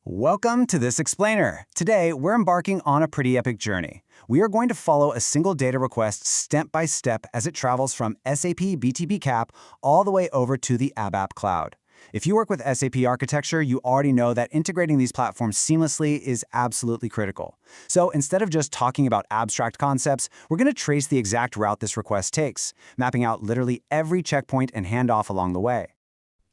Welcome to this explainer. Today, we're embarking on a pretty epic journey. We are going to follow a single data request step by step as it travels from SAP BTP CAP all the way over to the ABAP Cloud. If you work with SAP architecture, you already know that integrating these platforms seamlessly is absolutely critical. So instead of just talking about abstract concepts, we're going to trace the exact route this request takes, mapping out literally every checkpoint and handoff along the way.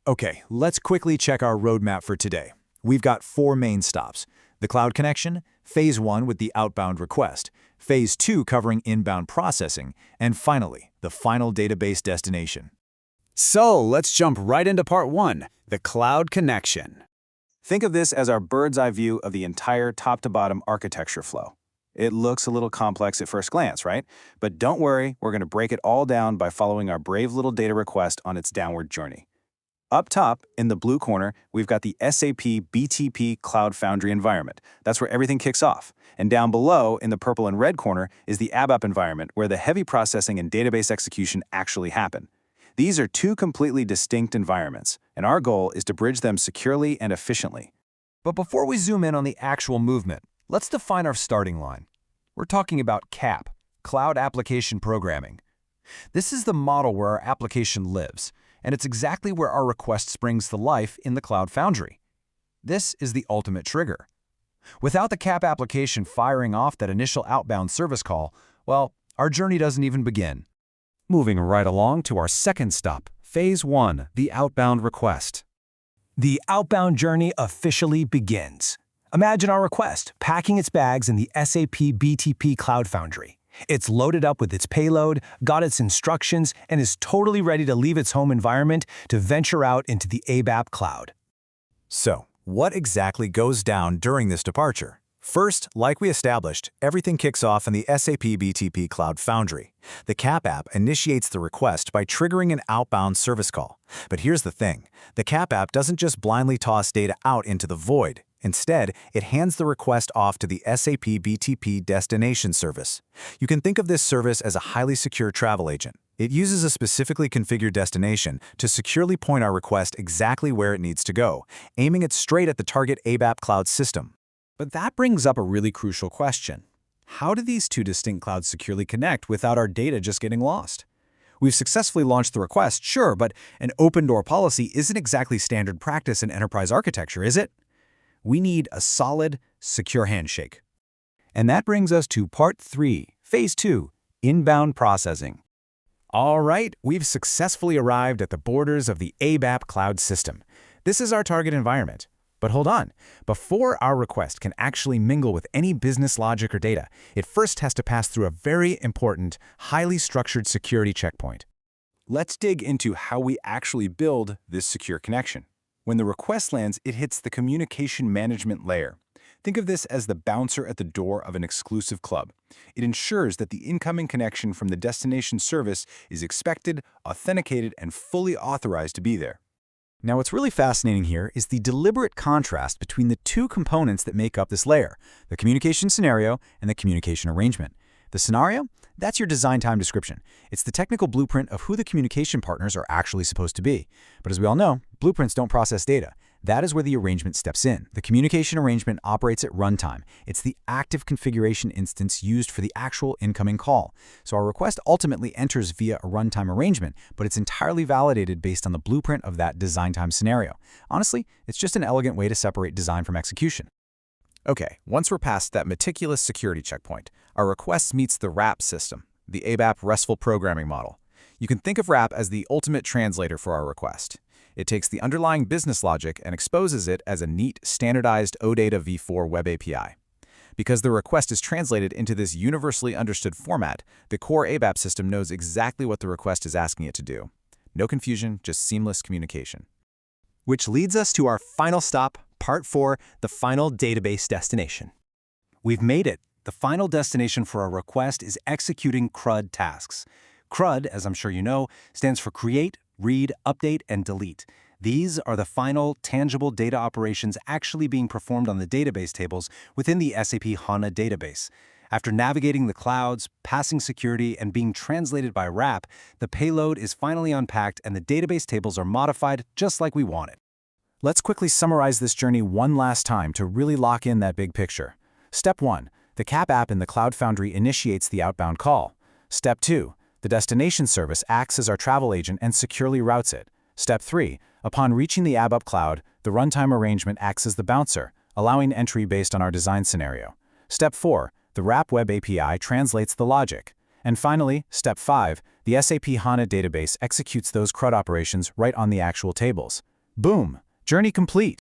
Okay, let's quickly check our roadmap for today. We've got 4 main stops: the cloud connection, Phase 1 with the outbound request, Phase 2 covering inbound processing, and finally, the final database destination. So let's jump right into part 1, the cloud connection. Think of this as our bird's-eye view of the entire top-to-bottom architecture flow. It looks a little complex at first glance, right? But don't worry, we're going to break it all down by following our brave little data request on its downward journey. Up top, in the blue corner, we've got the SAP BTP Cloud Foundry environment. That's where everything kicks off. And down below, in the purple and red corner, is the ABAP environment, where the heavy processing and database execution actually happen. These are 2 completely distinct environments, and our goal is to bridge them securely and efficiently. But before we zoom in on the actual movement, let's define our starting line. We're talking about CAP, Cloud Application Programming. This is the model where our application lives, and it's exactly where our request springs to life in the Cloud Foundry. This is the ultimate trigger. Without the CAP application firing off that initial outbound service call, well, our journey doesn't even begin. Moving right along to our second stop, Phase 1, the outbound request. The outbound journey officially begins. Imagine our request packing its bags in the SAP BTP Cloud Foundry. It's loaded up with its payload, got its instructions, and is totally ready to leave its home environment to venture out into the ABAP Cloud. So, what exactly goes down during this departure? First, like we established, everything kicks off in the SAP BTP Cloud Foundry. The CAP app initiates the request by triggering an outbound service call. But here's the thing: the CAP app doesn't just blindly toss data out into the void. Instead, it hands the request off to the SAP BTP Destination Service. You can think of this service as a highly secure travel agent. It uses a specifically configured destination to securely point our request exactly where it needs to go, aiming it straight at the target ABAP Cloud system. But that brings up a really crucial question. How do these 2 distinct clouds securely connect without our data just getting lost? We've successfully launched the request, sure, but an open-door policy isn't exactly standard practice in enterprise architecture, is it? We need a solid, secure handshake. And that brings us to part 3, Phase 2, inbound processing. All right, we've successfully arrived at the borders of the ABAP Cloud system. This is our target environment. But hold on, before our request can actually mingle with any business logic or data, it first has to pass through a very important, highly structured security checkpoint. Let's dig into how we actually build this secure connection. When the request lands, it hits the Communication Management Layer. Think of this as the bouncer at the door of an exclusive club. It ensures that the incoming connection from the destination service is expected, authenticated, and fully authorized to be there. Now, what's really fascinating here is the deliberate contrast between the 2 components that make up this layer, the communication scenario and the communication arrangement. The scenario? That's your design time description. It's the technical blueprint of who the communication partners are actually supposed to be. But as we all know, blueprints don't process data. That is where the arrangement steps in. The communication arrangement operates at runtime. It's the active configuration instance used for the actual incoming call. So our request ultimately enters via a runtime arrangement, but it's entirely validated based on the blueprint of that design time scenario. Honestly, it's just an elegant way to separate design from execution. Okay, once we're past that meticulous security checkpoint, our request meets the RAP system, the ABAP RESTful Programming Model. You can think of RAP as the ultimate translator for our request. It takes the underlying business logic and exposes it as a neat, standardized OData V4 Web API. Because the request is translated into this universally understood format, the core ABAP system knows exactly what the request is asking it to do. No confusion, just seamless communication. Which leads us to our final stop, Part 4, the final database destination. We've made it. The final destination for our request is executing CRUD tasks. CRUD, as I'm sure you know, stands for Create, Read, Update, and Delete. These are the final, tangible data operations actually being performed on the database tables within the SAP HANA database. After navigating the clouds, passing security, and being translated by RAP, the payload is finally unpacked and the database tables are modified just like we want it. Let's quickly summarize this journey one last time to really lock in that big picture. Step 1. The CAP app in the Cloud Foundry initiates the outbound call. Step 2. The destination service acts as our travel agent and securely routes it. Step 3. Upon reaching the ABAP Cloud, the runtime arrangement acts as the bouncer, allowing entry based on our design scenario. Step 4. The Wrap Web API translates the logic. And finally, Step 5. The SAP HANA database executes those CRUD operations right on the actual tables. Boom! Journey complete.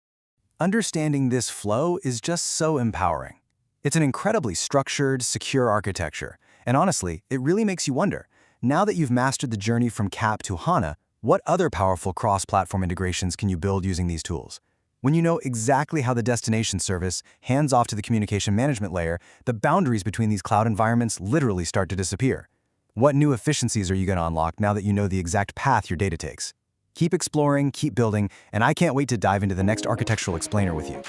Understanding this flow is just so empowering. It's an incredibly structured, secure architecture, and honestly, it really makes you wonder, now that you've mastered the journey from CAP to HANA, what other powerful cross-platform integrations can you build using these tools? When you know exactly how the destination service hands off to the communication management layer, the boundaries between these cloud environments literally start to disappear. What new efficiencies are you going to unlock now that you know the exact path your data takes? Keep exploring, keep building, and I can't wait to dive into the next architectural explainer with you.